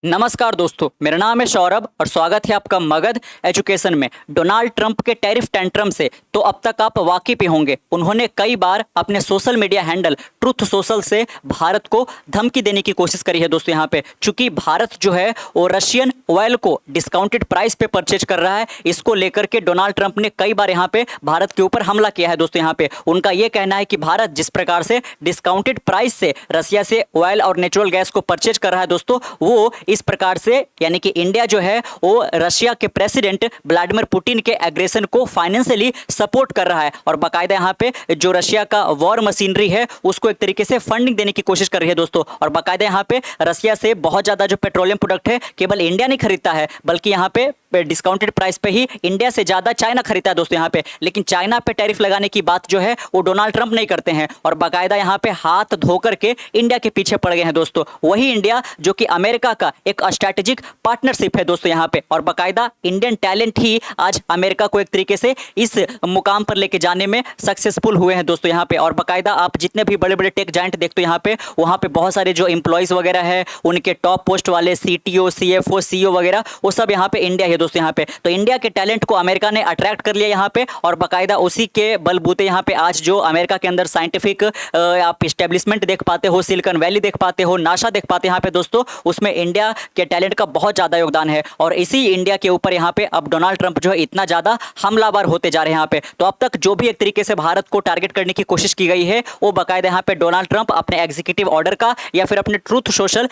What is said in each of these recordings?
नमस्कार दोस्तों, मेरा नाम है सौरभ और स्वागत है आपका मगध एजुकेशन में। डोनाल्ड ट्रंप के टैरिफ टेंट्रम से तो अब तक आप वाकिफ ही होंगे। उन्होंने कई बार अपने social media handle truth social से भारत को धमकी देने की कोशिश करी है दोस्तों। यहाँ पे चूंकि भारत जो है वो रशियन ऑयल को डिस्काउंटेड प्राइस पे परचेज कर रहा है, इसको लेकर के डोनाल्ड ट्रंप ने कई बार यहाँ पे भारत के ऊपर हमला किया है दोस्तों। यहाँ पे उनका ये कहना है कि भारत जिस प्रकार से डिस्काउंटेड प्राइस से रशिया से ऑयल और नेचुरल गैस को परचेज कर रहा है दोस्तों, वो इस प्रकार से यानी कि इंडिया जो है वो रशिया के प्रेसिडेंट व्लादिमीर पुतिन के एग्रेशन को फाइनेंशियली सपोर्ट कर रहा है और बाकायदा यहाँ पे जो रशिया का वॉर मशीनरी है उसको एक तरीके से फंडिंग देने की कोशिश कर रही है दोस्तों। और बाकायदा यहाँ पे रशिया से बहुत ज्यादा जो पेट्रोलियम प्रोडक्ट है केवल इंडिया नहीं खरीदता है, बल्कि यहाँ पे डिस्काउंटेड प्राइस पे ही इंडिया से ज्यादा चाइना खरीदता है दोस्तों यहाँ पे। लेकिन चाइना पे टैरिफ लगाने की बात जो है वो डोनाल्ड ट्रंप नहीं करते हैं और बाकायदा यहाँ पे हाथ धो करके इंडिया के पीछे पड़ गए हैं दोस्तों। वही इंडिया जो कि अमेरिका का एक स्ट्रैटेजिक पार्टनरशिप है दोस्तों यहाँ पे, और बाकायदा इंडियन टैलेंट ही आज अमेरिका को एक तरीके से इस मुकाम पर लेके जाने में सक्सेसफुल हुए हैं दोस्तों यहाँ पे। और बाकायदा आप जितने भी बड़े बड़े टेक जायंट देखते हो यहाँ पे, वहाँ पे बहुत सारे जो एम्प्लॉयज वगैरह है उनके टॉप पोस्ट वाले CTO CFO CEO वगैरह वो सब यहाँ पे इंडिया है दोस्तों यहाँ पे। तो इंडिया के टैलेंट को अमेरिका ने अट्रैक्ट कर लिया यहाँ पे और बाकायदा उसी के बलबूते यहाँ पे आज जो अमेरिका के अंदर साइंटिफिक आप इस्टेब्लिशमेंट देख पाते हो, सिलिकॉन वैली देख पाते हो, नासा देख पाते हैं यहाँ पे दोस्तों, उसमें इंडिया के टैलेंट का बहुत ज्यादा योगदान है। और इसी इंडिया के ऊपर यहाँ पे अब डोनाल्ड ट्रंप जो है इतना ज्यादा हमलावर होते जा रहे हैं यहाँ पे। तो अब तक जो भी एक तरीके से भारत को टारगेट करने की कोशिश की गई है वो बाकायदा यहाँ पे डोनाल्ड ट्रंप अपने एग्जीक्यूटिव ऑर्डर का या फिर अपने ट्रूथ सोशल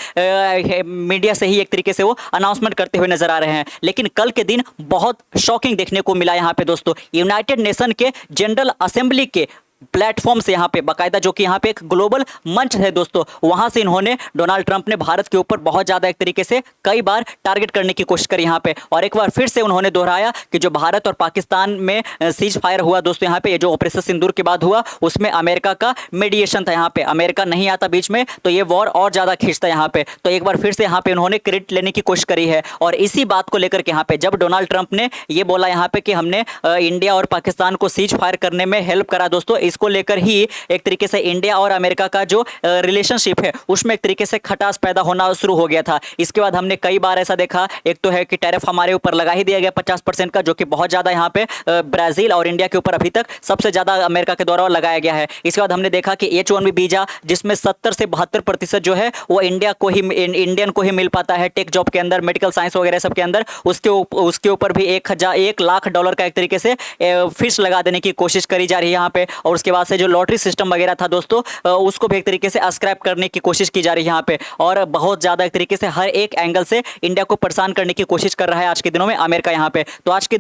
मीडिया से ही एक तरीके से वो अनाउंसमेंट करते हुए नजर आ रहे हैं। लेकिन कल के दिन बहुत शॉकिंग देखने को मिला यहाँ पे दोस्तों। यूनाइटेड नेशन के जनरल असेंबली के प्लेटफॉर्म से यहाँ पे बाकायदा जो कि यहाँ पे एक ग्लोबल मंच है दोस्तों, वहां से इन्होंने डोनाल्ड ट्रंप ने भारत के ऊपर बहुत ज्यादा एक तरीके से कई बार टारगेट करने की कोशिश करी यहाँ पे। और एक बार फिर से उन्होंने दोहराया कि जो भारत और पाकिस्तान में सीज फायर हुआ दोस्तों यहाँ पे, ये जो ऑपरेशन सिंदूर के बाद हुआ उसमें अमेरिका का मीडिएशन था यहाँ पे। अमेरिका नहीं आता बीच में तो ये वॉर और ज्यादा खींचता यहाँ पे। तो एक बार फिर से यहाँ पे उन्होंने क्रेडिट लेने की कोशिश करी है। और इसी बात को लेकर के यहाँ पे जब डोनाल्ड ट्रंप ने ये बोला यहाँ पे कि हमने इंडिया और पाकिस्तान को सीज फायर करने में हेल्प करा दोस्तों, इसको लेकर ही एक तरीके से इंडिया और अमेरिका का जो रिलेशनशिप है उसमें एक तरीके से खटास पैदा होना शुरू हो गया था। इसके बाद हमने कई बार ऐसा देखा, एक तो है कि टैरिफ हमारे ऊपर लगा ही दिया गया 50% का, जो कि बहुत ज्यादा यहाँ पे ब्राजील और इंडिया के ऊपर अभी तक सबसे ज्यादा अमेरिका के द्वारा लगाया गया है। इसके बाद हमने देखा कि H1B वीजा जिसमें 70 से 72% जो है वो इंडियन को ही मिल पाता है टेक जॉब के अंदर, मेडिकल साइंस वगैरह सब के अंदर, उसके ऊपर भी $1,00,000 का एक तरीके से फीस लगा देने की कोशिश करी जा रही है यहाँ पे। और उसके बाद से जो लॉटरी सिस्टम वगैरह था दोस्तों उसको भी एक तरीके से स्क्रैप करने की कोशिश की जा रही है यहाँ पे। और बहुत ज्यादा एक तरीके से हर एक एंगल से इंडिया को परेशान करने की कोशिश कर रहा है आज के दिनों में अमेरिका यहाँ पे। तो आज की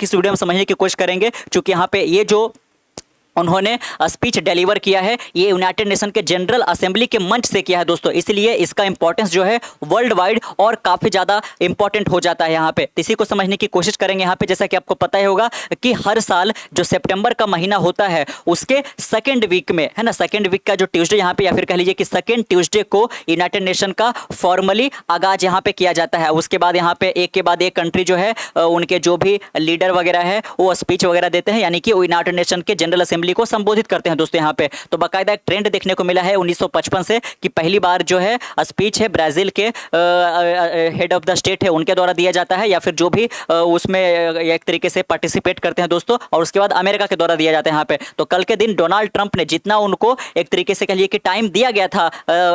इस वीडियो में समझने की कोशिश करेंगे, क्योंकि यहाँ पे ये जो उन्होंने स्पीच डिलीवर किया है ये यूनाइटेड नेशन के जनरल असेंबली के मंच से किया है दोस्तों, इसलिए इसका इंपॉर्टेंस जो है वर्ल्ड वाइड और काफी ज्यादा इंपॉर्टेंट हो जाता है यहाँ पे। इसी को समझने की कोशिश करेंगे यहाँ पे। जैसा कि आपको पता ही होगा कि हर साल जो सितंबर का महीना होता है उसके सेकेंड वीक में है ना, सेकेंड वीक का जो ट्यूसडे यहाँ पे या फिर कह लीजिए कि सेकेंड ट्यूसडे को यूनाइटेड नेशन का फॉर्मली आगाज यहाँ पे किया जाता है। उसके बाद यहाँ पे एक के बाद एक कंट्री जो है उनके जो भी लीडर वगैरह है वो स्पीच वगैरह देते हैं, यानी कि यूनाइटेड नेशन के जनरल असेंबली को संबोधित करते हैं दोस्तों यहाँ पे। तो बाकायदा एक ट्रेंड देखने को मिला है 1955 से कि पहली बार जो है स्पीच है ब्राजील के हेड ऑफ द स्टेट है उनके द्वारा दिया जाता है, या फिर जो भी उसमें एक तरीके से पार्टिसिपेट करते हैं दोस्तों, और उसके बाद अमेरिका के द्वारा दिया जाता है यहाँ पे। तो कल के दिन डोनाल्ड ट्रंप ने जितना उनको एक तरीके से कहिए कि टाइम दिया गया था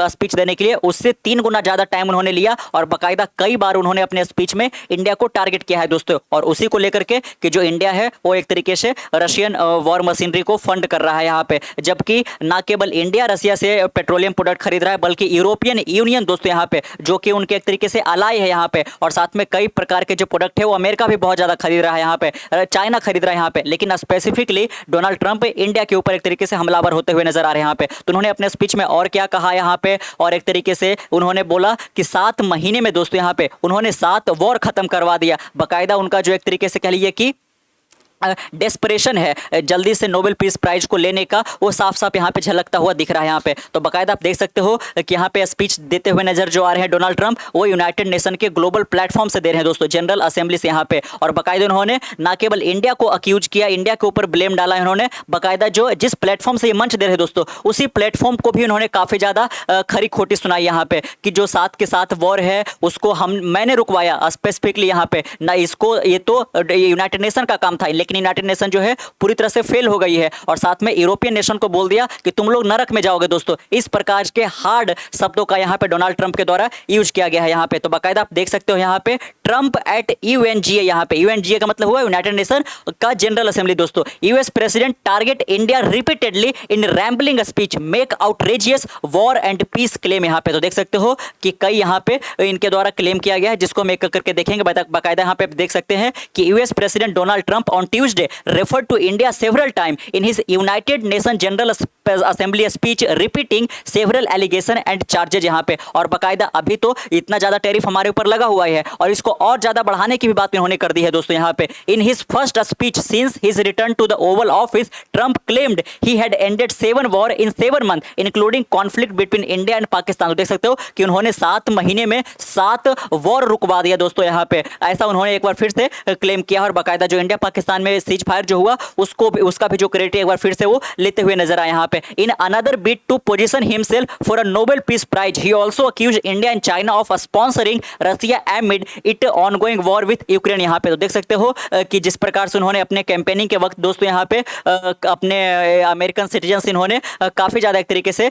स्पीच देने के लिए, उससे 3 गुना ज्यादा टाइम उन्होंने लिया और बाकायदा कई बार उन्होंने अपने स्पीच में इंडिया को टारगेट किया है दोस्तों। और उसी को लेकर के कि जो इंडिया है वो एक तरीके से रशियन वॉर मशीनरी को फंड कर रहा है यहाँ पे, जबकि ना केवल इंडिया रशिया से पेट्रोलियम प्रोडक्ट खरीद रहा है बल्कि यूरोपियन यूनियन दोस्तों यहाँ पे जो कि उनके एक तरीके से अलाई है यहाँ पे, और साथ में कई प्रकार के जो प्रोडक्ट है वो अमेरिका भी बहुत ज्यादा खरीद रहा है यहाँ पे, चाइना खरीद रहा है यहाँ पे। लेकिन स्पेसिफिकली डोनाल्ड ट्रंप इंडिया के ऊपर एक तरीके से हमलावर होते हुए नजर आ रहे हैं यहाँ पे। तो उन्होंने अपने स्पीच में और क्या कहा यहाँ पे, और एक तरीके से उन्होंने बोला कि 7 महीने में दोस्तों यहाँ पे उन्होंने 7 वॉर खत्म करवा दिया। बाकायदा उनका जो एक तरीके से कह लीजिए कि डेस्परेशन है जल्दी से नोबेल पीस प्राइज को लेने का, वो साफ साफ यहाँ पे झलकता हुआ दिख रहा है यहाँ पे। तो बाकायदा आप देख सकते हो कि यहाँ पे स्पीच देते हुए नजर जो आ रहे हैं डोनाल्ड ट्रंप, वो यूनाइटेड नेशन के ग्लोबल प्लेटफॉर्म से दे रहे हैं दोस्तों, जनरल असेंबली से यहाँ पे। और बाकायदा उन्होंने ना केवल इंडिया को अक्यूज किया, इंडिया के ऊपर ब्लेम डाला इन्होंने, बाकायदा जो जिस प्लेटफॉर्म से ये मंच दे रहे हैं दोस्तों, उसी प्लेटफॉर्म को भी उन्होंने काफी ज्यादा खरी खोटी सुनाई यहाँ पे, कि जो साथ के साथ वॉर है उसको मैंने रुकवाया स्पेसिफिकली यहाँ पे ना, इसको ये तो यूनाइटेड नेशन का काम था, लेकिन यूनाइटेड नेशन जो है पूरी तरह से फेल हो गई है। और साथ में यूरोपियन नेशन को बोल दिया कि तुम लोग नरक में जाओगे दोस्तों। इस प्रकार के हार्ड शब्दों का यहाँ पे डोनाल्ड ट्रंप के द्वारा यूज किया गया है यहाँ पे। तो बाकायदा आप देख सकते हो यहाँ पे ट्रंप एट यूएनजीए, यहाँ पे यूएनजीए का मतलब हुआ यूनाइटेड नेशन का जनरल असेंबली दोस्तों। US president target India repeatedly in rambling speech make outrageous war and peace claim, यहाँ पे तो देख सकते हो कि कई यहाँ पे इनके द्वारा क्लेम किया गया है, जिसको हम एक करके देखेंगे। बाकायदा यहाँ पे देख सकते हैं कि US president Donald Trump on Tuesday referred to India several time in his United Nation General Assembly speech repeating several allegation and charges यहाँ पे। और बाकायदा अभी तो इतना ज्यादा टैरिफ हमारे ऊपर लगा हुआ है और इसको और ज्यादा बढ़ाने की भी बात इन्होंने कर दी है दोस्तों यहाँ पे। In his first speech since his return to the Oval Office, Trump claimed he had ended 7 war in 7 month including conflict between India and Pakistan. तो देख सकते हो कि उन्होंने 7 महीने में 7 वॉर रुकवा दिया दोस्तों यहाँ पे, ऐसा उन्होंने एक बार फिर से क्लेम किया। और बाकायदा जो इंडिया पाकिस्तान में सीज फायर जो हुआ उसका भी जो क्रेडिट एक बार फिर से वो लेते हुए नजर आए यहाँ पे। In another bit to position himself for a Nobel peace prize, he also accuse India and China of sponsoring Russia amid it ongoing war with Ukraine. यहाँ पे तो देख सकते हो कि जिस प्रकार से उन्होंने अपने कैंपेनिंग के वक्त दोस्तों यहाँ पे अपने अमेरिकन सिटीजन इन्होंने काफी ज्यादा एक तरीके से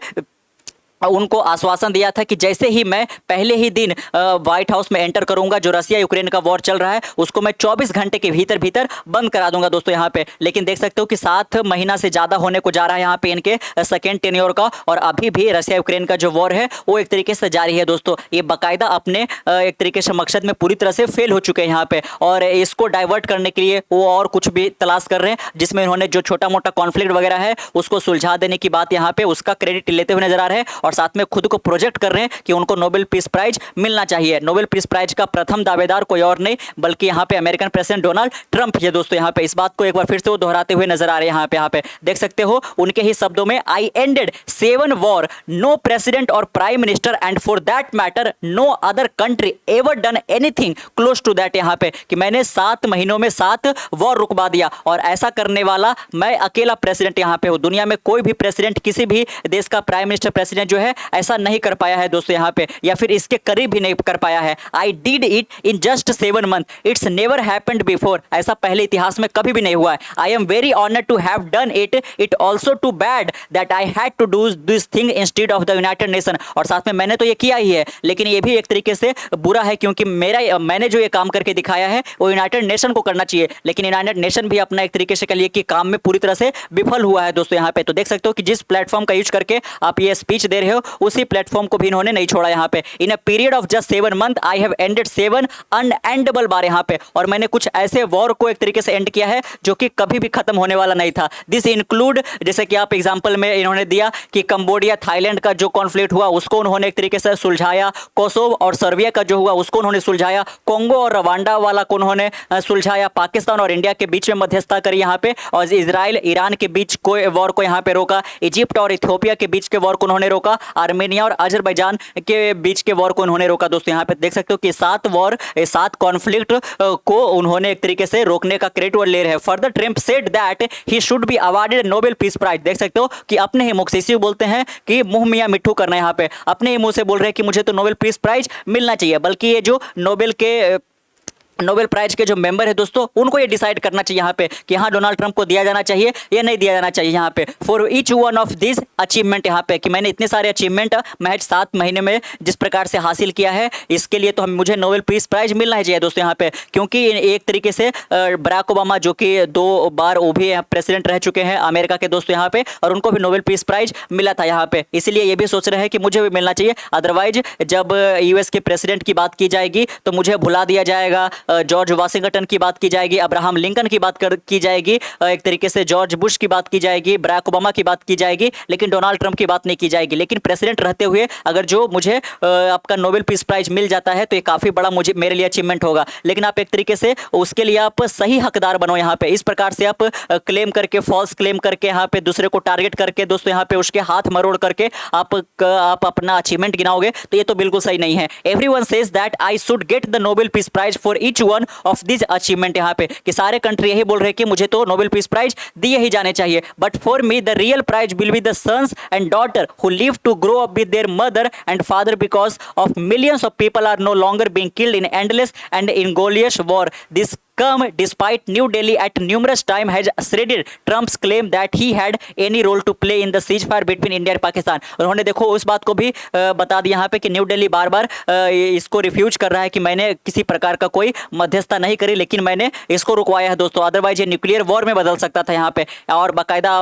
उनको आश्वासन दिया था कि जैसे ही मैं पहले ही दिन व्हाइट हाउस में एंटर करूंगा, जो रसिया यूक्रेन का वॉर चल रहा है उसको मैं 24 घंटे के भीतर बंद करा दूंगा दोस्तों यहाँ पे। लेकिन देख सकते हो कि 7 महीना से ज्यादा होने को जा रहा है यहाँ पे इनके सेकेंड टेन्योर का, और अभी भी रसिया यूक्रेन का जो वॉर है वो एक तरीके से जारी है दोस्तों। ये बाकायदा अपने एक तरीके से मकसद में पूरी तरह से फेल हो चुके हैं यहाँ पे, और इसको डाइवर्ट करने के लिए वो और कुछ भी तलाश कर रहे हैं, जिसमें इन्होंने जो छोटा मोटा कॉन्फ्लिक्ट वगैरह है उसको सुलझा देने की बात यहाँ पे उसका क्रेडिट लेते हुए नजर आ रहे हैं, और साथ में खुद को प्रोजेक्ट कर रहे हैं कि उनको नोबेल पीस प्राइज मिलना चाहिए। नोबेल पीस प्राइज का प्रथम दावेदार कोई और नहीं बल्कि यहाँ पे अमेरिकन प्रेसिडेंट डोनाल्ड ट्रंप है दोस्तों। यहाँ पे इस बात को एक बार फिर से वो दोहराते हुए नजर आ रहे हैं यहाँ पे देख सकते हो उनके ही शब्दों में, I ended 7 war, no president or prime minister and for that matter no other country ever done anything close to that, यहाँ पे कि मैंने 7 महीनों में 7 वॉर रुकवा दिया, और ऐसा करने वाला मैं अकेला प्रेसिडेंट यहाँ पे हूँ। दुनिया में कोई भी प्रेसिडेंट, किसी भी देश का प्राइम मिनिस्टर प्रेसिडेंट जो है ऐसा नहीं कर पाया है दोस्तों यहाँ पे, या फिर इसके करीब भी नहीं कर पाया है। I did it in just 7 month, it's never happened before, ऐसा पहले इतिहास में कभी भी नहीं हुआ है। I am very honoured to have done it, it also too bad that I had to do this thing instead of the United Nation, और साथ में मैंने तो ये किया ही है, लेकिन ये भी एक तरीके से बुरा है क्योंकि मैंने जो ये काम करके दिखाया है वो यूनाइटेड नेशन को करना चाहिए, लेकिन यूनाइटेड नेशन भी अपना एक तरीके से कह लिए कि काम में पूरी तरह से विफल हुआ है दोस्तों यहाँ पे। तो देख सकते हो कि जिस प्लेटफॉर्म का यूज करके आप ये स्पीच दे रहे हो उसी प्लेटफॉर्म को भी इन्होंने नहीं छोड़ा यहाँ पे। In a period of just 7 month I have ended 7 unendable war यहाँ पे, और मैंने कुछ ऐसे वॉर को एक तरीके से एंड किया है जो कि कभी भी खत्म होने वाला नहीं था। दिस इंक्लूड, जैसे कि आप एग्जांपल में इन्होंने दिया कि कंबोडिया थाईलैंड का जो कॉन्फ्लिक्ट हुआ उसको उन्होंने एक तरीके से सुलझाया, कोसोवो और सर्बिया का जो हुआ उसको उन्होंने सुलझाया, कोंगो और रवांडा वाला को उन्होंने सुलझाया, पाकिस्तान और इंडिया के बीच में मध्यस्थता करी यहाँ पे, और इजराइल ईरान के बीच कोई वॉर को यहाँ पे रोका, इजिप्ट और इथियोपिया के बीच के वॉर को उन्होंने रोका, आर्मेनिया और अजरबैजान के बीच के वॉर को उन्होंने रोका दोस्तों। यहाँ पे देख सकते हो कि 7 वॉर, 7 कॉन्फ्लिक्ट को उन्होंने एक तरीके से रोकने का क्रेडिट वो ले रहे हैं। Further Trump said that he should be awarded Nobel peace prize. देख सकते हो कि अपने ही मुख से, इसी बोलते हैं कि मुंह मियां मिट्ठू करना है यहाँ पे, अपने ही मुंह से बोल रहे हैं कि मुझे तो नोबेल पीस प्राइज मिलना चाहिए, बल्कि ये जो नोबेल प्राइज के जो मेंबर है दोस्तों उनको ये डिसाइड करना चाहिए यहाँ पे कि हाँ डोनाल्ड ट्रंप को दिया जाना चाहिए या नहीं दिया जाना चाहिए यहाँ पे। For each one of this achievement, यहाँ पे कि मैंने इतने सारे अचीवमेंट महज 7 महीने में जिस प्रकार से हासिल किया है, इसके लिए तो मुझे नोबेल पीस प्राइज मिलना ही चाहिए दोस्तों यहाँ पे, क्योंकि एक तरीके से बराक ओबामा जो कि 2 बार वो भी प्रेसिडेंट रह चुके हैं अमेरिका के दोस्तों यहाँ पे, और उनको भी नोबेल पीस प्राइज मिला था यहाँ पे, इसलिए ये भी सोच रहे हैं कि मुझे भी मिलना चाहिए। अदरवाइज जब यूएस के प्रेसिडेंट की बात की जाएगी तो मुझे भुला दिया जाएगा, जॉर्ज वाशिंगटन की बात की जाएगी, अब्राहम लिंकन की बात की जाएगी, एक तरीके से जॉर्ज बुश की बात की जाएगी, बराक ओबामा की बात की जाएगी, लेकिन डोनाल्ड ट्रंप की बात नहीं की जाएगी। लेकिन प्रेसिडेंट रहते हुए अगर जो मुझे आपका नोबेल पीस प्राइज मिल जाता है तो ये काफी बड़ा मुझे मेरे लिए अचीवमेंट होगा। लेकिन आप एक तरीके से उसके लिए आप सही हकदार बनो। यहाँ पे इस प्रकार से आप क्लेम करके, फॉल्स क्लेम करके, यहाँ पे दूसरे को टारगेट करके दोस्तों यहाँ पे उसके हाथ मरोड़ करके आप अपना अचीवमेंट गिनाओगे तो ये तो बिल्कुल सही नहीं है। Everyone says that I should get the Nobel peace prize for each one of this achievement. यहाँ पे कि सारे कंट्री यही बोल रहे हैं कि मुझे तो नोबेल पीस प्राइज दिए ही जाने चाहिए। But for me the real prize will be the sons and daughter who live to grow up with their mother and father because of millions of people are no longer being killed in endless and ingolious war. This come despite New Delhi at numerous time has shredded Trump's claim that he had any role to play in the ceasefire between India and Pakistan. उन्होंने देखो उस बात को भी बता दिया यहाँ पे कि न्यू दिल्ली बार बार इसको रिफ्यूज कर रहा है कि मैंने किसी प्रकार का कोई मध्यस्थता नहीं करी, लेकिन मैंने इसको रुकवाया है दोस्तों, अदरवाइज ये न्यूक्लियर वॉर में बदल सकता था यहाँ पे। और बाकायदा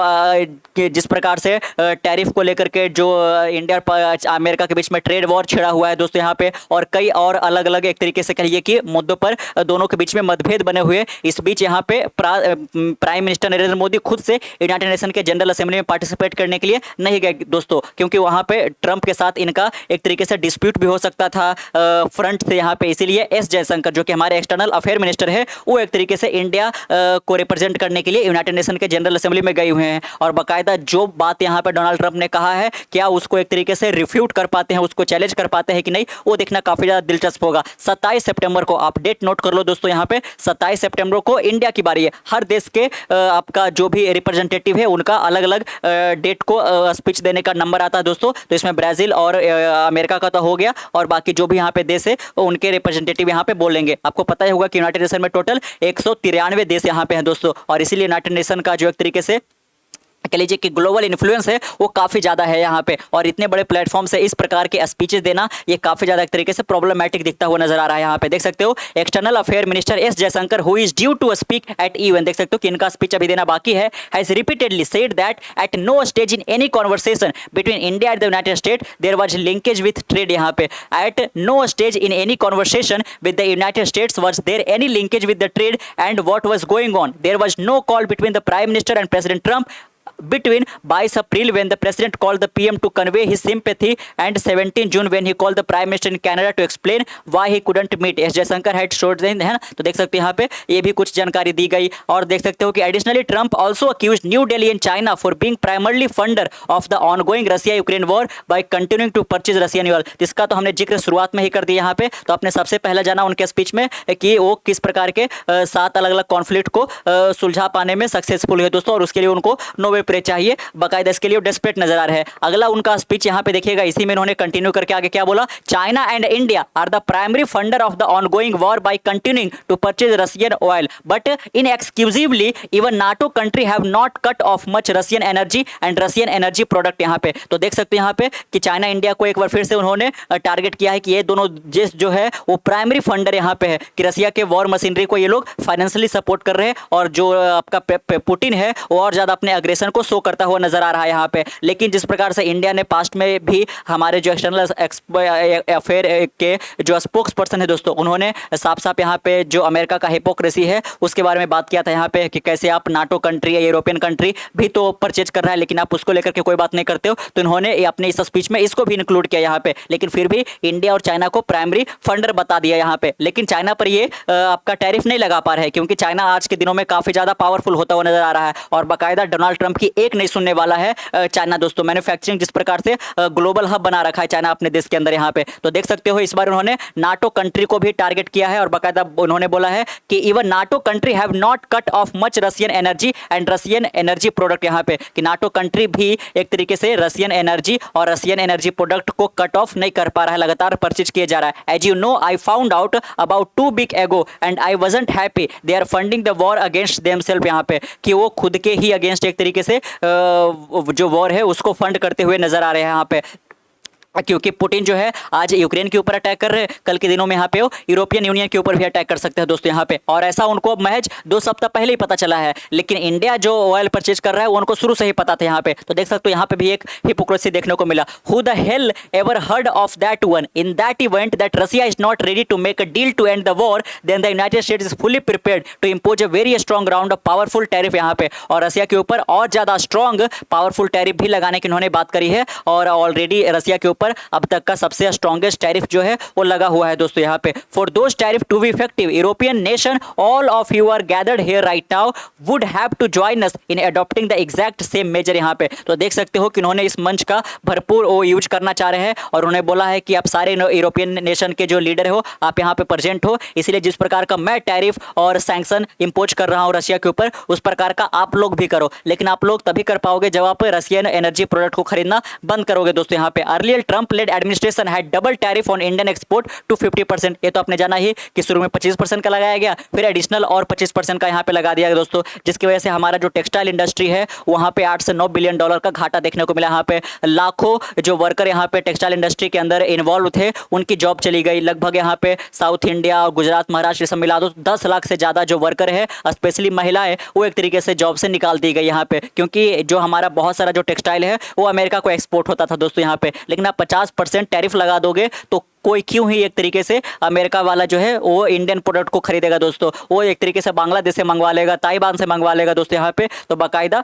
जिस प्रकार से टैरिफ को लेकर के जो इंडिया और अमेरिका के बीच में ट्रेड वॉर छिड़ा हुआ है दोस्तों यहाँ पे, और कई और अलग अलग एक तरीके से कहिए कि मुद्दों पर दोनों के बीच में मतभेद बने हुए। इस बीच यहाँ पे प्राइम मिनिस्टर नरेंद्र मोदी खुद से यूनाइटेड नेशन के जनरल असेंबली में पार्टिसिपेट करने के लिए नहीं गए दोस्तों, क्योंकि वहाँ पे ट्रंप के साथ इनका एक तरीके से डिस्प्यूट भी हो सकता था फ्रंट से यहाँ पे। इसीलिए एस जयशंकर जो कि हमारे एक्सटर्नल अफेयर मिनिस्टर है, वो एक तरीके से इंडिया को रिप्रेजेंट करने के लिए यूनाइटेड नेशन के जनरल असेंबली में गए हुए हैं। और बाकायदा जो बात यहाँ पे डोनाल्ड ट्रंप ने कहा है, क्या उसको एक तरीके से रिफ्यूट कर पाते हैं, उसको चैलेंज कर पाते हैं कि नहीं, वो देखना काफी ज्यादा दिलचस्प होगा। 27 सितंबर को आप डेट नोट कर लो दोस्तों, यहाँ पे 27 सितंबर को इंडिया की बारी है। हर देश के आपका जो भी रिप्रेजेंटेटिव है उनका अलग अलग डेट को स्पीच देने का नंबर आता है दोस्तों। तो इसमें ब्राजील और अमेरिका का तो हो गया, और बाकी जो भी यहाँ पे देश है उनके रिप्रेजेंटेटिव यहाँ पे बोलेंगे। आपको पता ही होगा कि यूनाइटेड नेशन में टोटल 193 देश यहाँ पे हैं दोस्तों, और इसीलिए यूनाइटेड नेशन का जो एक तरीके से कह लीजिए कि ग्लोबल इन्फ्लुएंस है वो काफी ज्यादा है यहाँ पे। और इतने बड़े प्लेटफॉर्म से इस प्रकार के स्पीचेस देना ये काफी ज्यादा एक तरीके से प्रॉब्लमैटिक दिखता हुआ नजर आ रहा है। यहाँ पे देख सकते हो external affair minister S Jaishankar who is due to speak at UN, देख सकते हो कि इनका स्पीच अभी देना बाकी है, has repeatedly said that at no stage in any conversation between India and the United State there was linkage with trade. यहाँ पे at no stage in any conversation with the United States was there any linkage with the trade and what was going on. There was no call between the prime minister and president Trump between 22 April when the president called the PM to convey his sympathy and 17 June when he called the prime minister in Canada to explain why he couldn't meet. S Jaishankar had showed है ना, तो देख सकते हैं यहाँ पे ये भी कुछ जानकारी दी गई। और देख सकते हो कि additionally Trump also accused New Delhi and China for being primarily funder of the ongoing Russia-Ukraine war by continuing to purchase Russian oil। इसका तो हमने जिक्र शुरुआत में ही कर दिया यहाँ पे, तो आपने सबसे पहला जाना उनके स्पीच में कि वो किस प्रकार के 7 अलग अलग कॉन्फ्लिक्ट को सुलझा पाने में सक्सेसफुल हुए दोस्तों, और उसके लिए उनको नोबेल प्राइज चाहिए। बाकायदा इसके लिए डेस्परेट नजर आ रहे हैं। अगला उनका स्पीच यहाँ पे देखिएगा, इसी में उन्होंने कंटिन्यू करके आगे क्या बोला, China and India are the primary funder of the ongoing war by continuing to purchase Russian oil but inexcusably even NATO country have not cut off much Russian energy and Russian energy product. यहाँ पे तो देख सकते हैं यहाँ पे कि China India को एक बार फिर से उन्होंने टारगेट किया है कि ये दोनों देश जो है वो प्राइमरी फंडर यहाँ पे है, कि रशिया के वॉर मशीनरी को ये लोग फाइनेंशियली सपोर्ट कर रहे हैं, और जो आपका पुतिन है वो और ज्यादा अपने अग्रेशन को शो करता हुआ नजर आ रहा है यहाँ पे। लेकिन जिस प्रकार से इंडिया ने पास्ट में भी हमारे जो एक्सटर्नल अफेयर के जो स्पोक्स पर्सन है दोस्तों, उन्होंने साफ साफ यहाँ पे जो अमेरिका का हिपोक्रेसी है उसके बारे में बात किया था यहाँ पे, कि कैसे आप नाटो कंट्री या यूरोपियन कंट्री भी तो परचेज कर रहा है लेकिन आप उसको लेकर के कोई बात नहीं करते हो। तो इन्होंने अपने इस स्पीच में इसको भी इंक्लूड किया यहाँ पे, लेकिन फिर भी इंडिया और चाइना को प्राइमरी फंडर बता दिया यहाँ पे। लेकिन चाइना पर ये आपका टैरिफ नहीं लगा पा रहा है, क्योंकि चाइना आज के दिनों में काफी ज्यादा पावरफुल होता हुआ नजर आ रहा है, और बाकायदा डोनाल्ड ट्रंप की एक नहीं सुनने वाला है चाइना दोस्तों। मैन्युफैक्चरिंग जिस प्रकार से ग्लोबल हब बना रखा है चाइना अपने देश के अंदर यहाँ पे, तो देख सकते हो इस बार उन्होंने नाटो कंट्री को भी टारगेट किया है, और बाकायदा उन्होंने बोला है कि even NATO country have not cut off much Russian energy and Russian energy product. यहाँ पे कि नाटो कंट्री भी एक तरीके से रशियन एनर्जी और रशियन एनर्जी प्रोडक्ट को कट ऑफ नहीं कर पा रहा है, लगातार परचेज किए जा रहा है। As you know I found out about 2 week ago and I wasn't happy they are funding the war against themselves. यहाँ पे कि वो खुद के ही अगेंस्ट एक तरीके से जो वॉर है उसको फंड करते हुए नजर आ रहे हैं यहाँ पे। क्योंकि पुतिन जो है आज यूक्रेन के ऊपर अटैक कर रहे हैं, कल के दिनों में यहाँ पे वो यूरोपियन यूनियन के ऊपर भी अटैक कर सकते हैं दोस्तों यहाँ पे, और ऐसा उनको महज 2 सप्ताह पहले ही पता चला है। लेकिन इंडिया जो ऑयल परचेज कर रहा है वो उनको शुरू से ही पता था यहाँ पे। तो देख सकते हो यहाँ पे भी एक हिपोक्रेसी देखने को मिला। Who the hell ever heard of that one in that event that Russia is not ready to make a deal to end the war, then the United States is fully prepared to impose a very strong round of powerful tariff यहाँ पे, और रसिया के ऊपर और ज्यादा strong powerful tariff भी लगाने की उन्होंने बात करी है। और ऑलरेडी रसिया के ऊपर अब तक का सबसे स्ट्रॉन्गेस्ट टैरिफ जो है वो लगा हुआ है दोस्तों यहाँ पे। For those tariff to be effective European nation all of you are gathered here right now would have to join us in adopting the exact same measure यहाँ पे। तो देख सकते हो कि उन्होंने इस मंच का भरपूर वो यूज करना चाह रहे हैं, और उन्होंने बोला है कि आप सारे यूरोपियन नेशन के जो लीडर हो आप यहाँ पे प्रेजेंट हो, इसलिए जिस प्रकार का मैं टैरिफ और सैंक्शन इंपोज कर रहा हूँ रशिया के ऊपर उस प्रकार का आप लोग भी करो। लेकिन आप लोग तभी कर पाओगे जब आप रशियन एनर्जी प्रोडक्ट को खरीदना बंद करोगे दोस्तों यहाँ पे। Earlier Trump led administration had double tariff on Indian export to 50%। ये तो आपने जाना ही कि शुरू में 25% का लगाया गया, फिर एडिशनल और 25% का यहाँ पे लगा दिया गया दोस्तों, जिसकी वजह से हमारा जो टेक्सटाइल इंडस्ट्री है वहाँ पे 8 से 9 बिलियन डॉलर का घाटा देखने को मिला। यहाँ पे लाखों जो वर्कर यहाँ पे टेक्सटाइल इंडस्ट्री के अंदर इन्वॉल्व थे उनकी जॉब चली गई। लगभग यहाँ पे साउथ इंडिया और गुजरात महाराष्ट्र सब मिला दो 10 लाख से ज़्यादा जो वर्कर है स्पेशली महिलाएं वो एक तरीके से जॉब से निकाल दी गई यहाँ पे, क्योंकि जो हमारा बहुत सारा जो टेक्सटाइल है वो अमेरिका को एक्सपोर्ट होता था दोस्तों यहाँ पे। लेकिन आप 50% टैरिफ लगा दोगे तो कोई क्यों ही एक तरीके से अमेरिका वाला जो है वो इंडियन प्रोडक्ट को खरीदेगा दोस्तों, वो एक तरीके से बांग्लादेश से मंगवा लेगा, ताइवान से मंगवा लेगा दोस्तों यहाँ पे। तो बाकायदा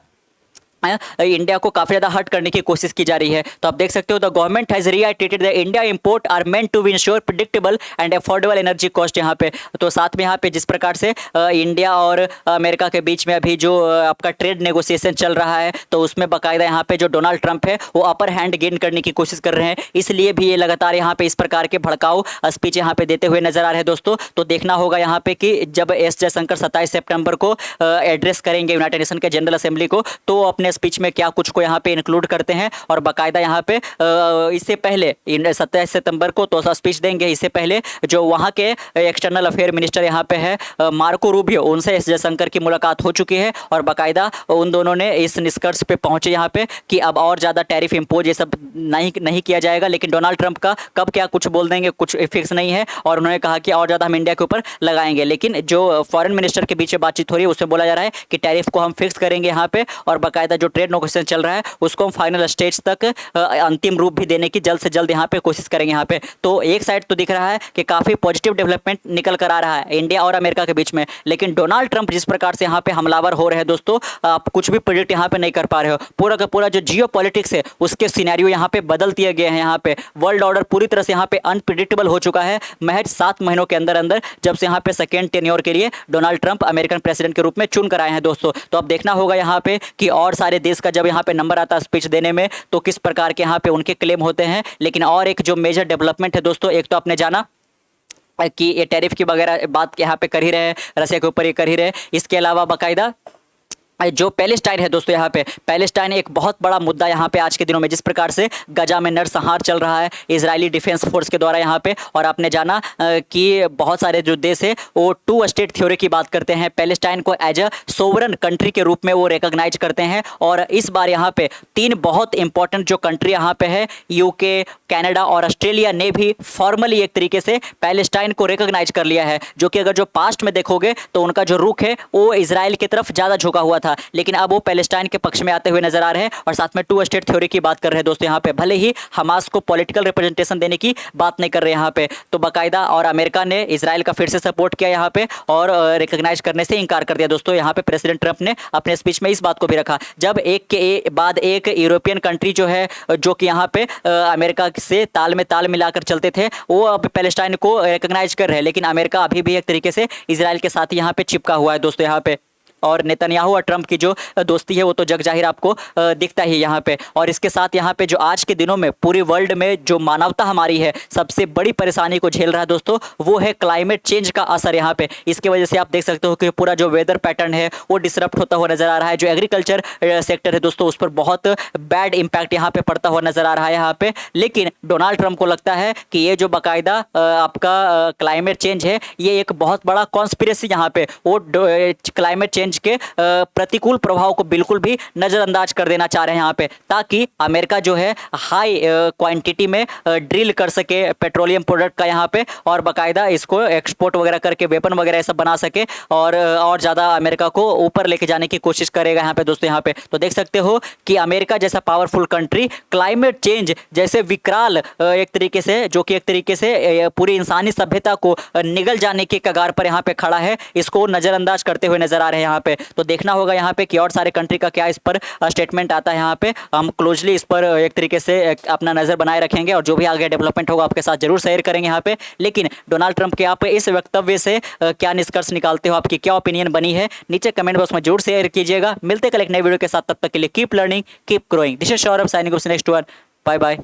इंडिया को काफ़ी ज़्यादा हर्ट करने की कोशिश की जा रही है। तो आप देख सकते हो the government has reiterated the India import arrangement to ensure predictable and affordable energy cost यहाँ पे। तो साथ में यहाँ पे जिस प्रकार से इंडिया और अमेरिका के बीच में अभी जो आपका ट्रेड नेगोशिएशन चल रहा है तो उसमें बाकायदा यहाँ पे जो डोनाल्ड ट्रंप है वो अपर हैंड गेन करने की कोशिश कर रहे हैं, इसलिए भी ये लगातार यहाँ पे इस प्रकार के भड़काऊ स्पीच यहाँ पे देते हुए नजर आ रहे हैं दोस्तों। तो देखना होगा यहाँ पे कि जब एस जयशंकर 27 सितंबर को एड्रेस करेंगे यूनाइटेड नेशन के जनरल असेंबली को तो अपने स्पीच में क्या कुछ को यहाँ पे इंक्लूड करते हैं। और बाकायदा यहाँ पे इससे पहले 27 सितंबर को तो स्पीच देंगे, इससे पहले जो वहाँ के एक्सटर्नल अफेयर मिनिस्टर यहाँ पे है मार्को रूबियो, उनसे एस जयशंकर की मुलाकात हो चुकी है और बाकायदा उन दोनों ने इस निष्कर्ष पे पहुंचे यहाँ पे कि अब और ज़्यादा टैरिफ इम्पोज ये सब नहीं किया जाएगा। लेकिन डोनाल्ड ट्रंप का कब क्या कुछ बोल देंगे कुछ फिक्स नहीं है, और उन्होंने कहा कि और ज़्यादा हम इंडिया के ऊपर लगाएंगे। लेकिन जो फॉरेन मिनिस्टर के बीच बातचीत हो रही है उसमें बोला जा रहा है कि टैरिफ को हम फिक्स करेंगे यहाँ पे, और बाकायदा जो ट्रेड नेगोशिएशन चल रहा है उसको हम फाइनल स्टेज तक अंतिम रूप भी देने की जल्द से जल्द यहाँ पे कोशिश करेंगे यहाँ पे। तो एक साइड तो दिख रहा है कि काफ़ी पॉजिटिव डेवलपमेंट निकल कर आ रहा है इंडिया और अमेरिका के बीच में, लेकिन डोनाल्ड ट्रंप जिस प्रकार से यहाँ पे हमलावर हो रहे हैं दोस्तों, आप कुछ भी प्रेडिक्ट यहाँ पे नहीं कर पा रहे हो। पूरा का पूरा जो जियो पॉलिटिक्स है उसके सिनेरियो यहाँ पे बदल दिए गए हैं। यहाँ पे वर्ल्ड ऑर्डर पूरी तरह से यहाँ पे अनप्रिडिक्टेबल हो चुका है महज 7 महीनों के अंदर अंदर, जब से यहाँ पे सेकेंड टेन्योर के लिए डोनाल्ड ट्रंप अमेरिकन प्रेसिडेंट के रूप में चुन कर आए हैं दोस्तों। तो अब देखना होगा यहाँ पे कि और सारे देश का जब यहाँ पे नंबर आता है स्पीच देने में तो किस प्रकार के यहाँ पे उनके क्लेम होते हैं। लेकिन और एक जो मेजर डेवलपमेंट है दोस्तों, एक तो आपने जाना कि ये टैरिफ की वगैरह बात यहाँ पे कर ही रहे हैं, रसिया के ऊपर ये कर ही रहे, इसके अलावा बाकायदा जो पैलेस्टाइन है दोस्तों, यहाँ पे पैलेस्टाइन एक बहुत बड़ा मुद्दा यहाँ पे आज के दिनों में, जिस प्रकार से गजा में नरसंहार चल रहा है इजरायली डिफेंस फोर्स के द्वारा यहाँ पे। और आपने जाना कि बहुत सारे जो देश है वो 2 स्टेट थ्योरी की बात करते हैं, पैलेस्टाइन को एज अ सोवरन कंट्री के रूप में वो रिकॉग्नाइज करते हैं। और इस बार यहाँ पे 3 बहुत इंपॉर्टेंट जो कंट्री यहाँ पे है यूके, कनाडा और ऑस्ट्रेलिया ने भी फॉर्मली एक तरीके से पैलेस्टाइन को रिकॉग्नाइज कर लिया है, जो कि अगर जो पास्ट में देखोगे तो उनका जो रुख है वो इजराइल की तरफ ज़्यादा झुका हुआ था, लेकिन अब वो पैलेस्टाइन के पक्ष में आते हुए नजर आ रहे हैं। और साथ में 2 स्टेट थ्योरी की बात कर रहे हैं दोस्तों यहाँ पे, भले ही हमास को पॉलिटिकल रिप्रेजेंटेशन देने की बात नहीं कर रहे यहाँ पे। तो बाकायदा और अमेरिका ने इजराइल का फिर से सपोर्ट किया यहाँ पे और रिकॉग्नाइज करने से इनकार कर दिया दोस्तों। यहाँ पे प्रेसिडेंट ट्रंप ने अपने स्पीच में इस बात को भी रखा, जब एक के बाद एक यूरोपियन कंट्री जो है जो कि यहाँ पे अमेरिका से ताल में ताल मिलाकर चलते थे वो अब पैलेस्टाइन को रिकॉग्नाइज कर रहे हैं, लेकिन अमेरिका अभी भी एक तरीके से इजराइल के साथ यहाँ पे चिपका हुआ है दोस्तों यहाँ पे। और नेतन्याहू और ट्रंप की जो दोस्ती है वो तो जग जाहिर आपको दिखता ही यहाँ पे। और इसके साथ यहाँ पे जो आज के दिनों में पूरी वर्ल्ड में जो मानवता हमारी है सबसे बड़ी परेशानी को झेल रहा है दोस्तों, वो है क्लाइमेट चेंज का असर यहाँ पे। इसकी वजह से आप देख सकते हो कि पूरा जो वेदर पैटर्न है वो डिसरप्ट होता हुआ नजर आ रहा है। जो एग्रीकल्चर सेक्टर है दोस्तों उस पर बहुत बैड इम्पैक्ट यहाँ पे पड़ता हुआ नजर आ रहा है यहाँ पे। लेकिन डोनाल्ड ट्रंप को लगता है कि ये जो बाकायदा आपका क्लाइमेट चेंज है ये एक बहुत बड़ा कॉन्स्पिरेसी यहाँ पे, वो क्लाइमेट चेंज चेंज के प्रतिकूल प्रभाव को बिल्कुल भी नज़रअंदाज कर देना चाह रहे हैं यहाँ पे, ताकि अमेरिका जो है हाई क्वांटिटी में ड्रिल कर सके पेट्रोलियम प्रोडक्ट का यहाँ पे, और बाकायदा इसको एक्सपोर्ट वगैरह करके वेपन वगैरह सब बना सके, और ज़्यादा अमेरिका को ऊपर लेके जाने की कोशिश करेगा यहाँ पे दोस्तों। यहाँ पे तो देख सकते हो कि अमेरिका जैसा पावरफुल कंट्री क्लाइमेट चेंज जैसे विकराल एक तरीके से, जो कि एक तरीके से पूरी इंसानी सभ्यता को निगल जाने के कगार पर यहाँ पे खड़ा है, इसको नज़रअंदाज करते हुए नजर आ रहे हैं यहाँ पे। तो देखना होगा यहाँ पे कि और सारे कंट्री का क्या इस पर स्टेटमेंट आता है। यहाँ पे हम क्लोजली इस पर एक तरीके से अपना नज़र बनाए रखेंगे, और जो भी आगे डेवलपमेंट होगा आपके साथ जरूर शेयर करेंगे यहाँ पे। लेकिन डोनाल्ड ट्रंप के आप इस वक्तव्य से क्या निष्कर्ष निकालते हो, आपकी क्या ओपिनियन बनी है, नीचे कमेंट बॉक्स में जरूर शेयर कीजिएगा। मिलते कल एक नए वीडियो के साथ, तब तक के लिए keep learning keep growing. This is Saurabh signing off, next one, bye bye.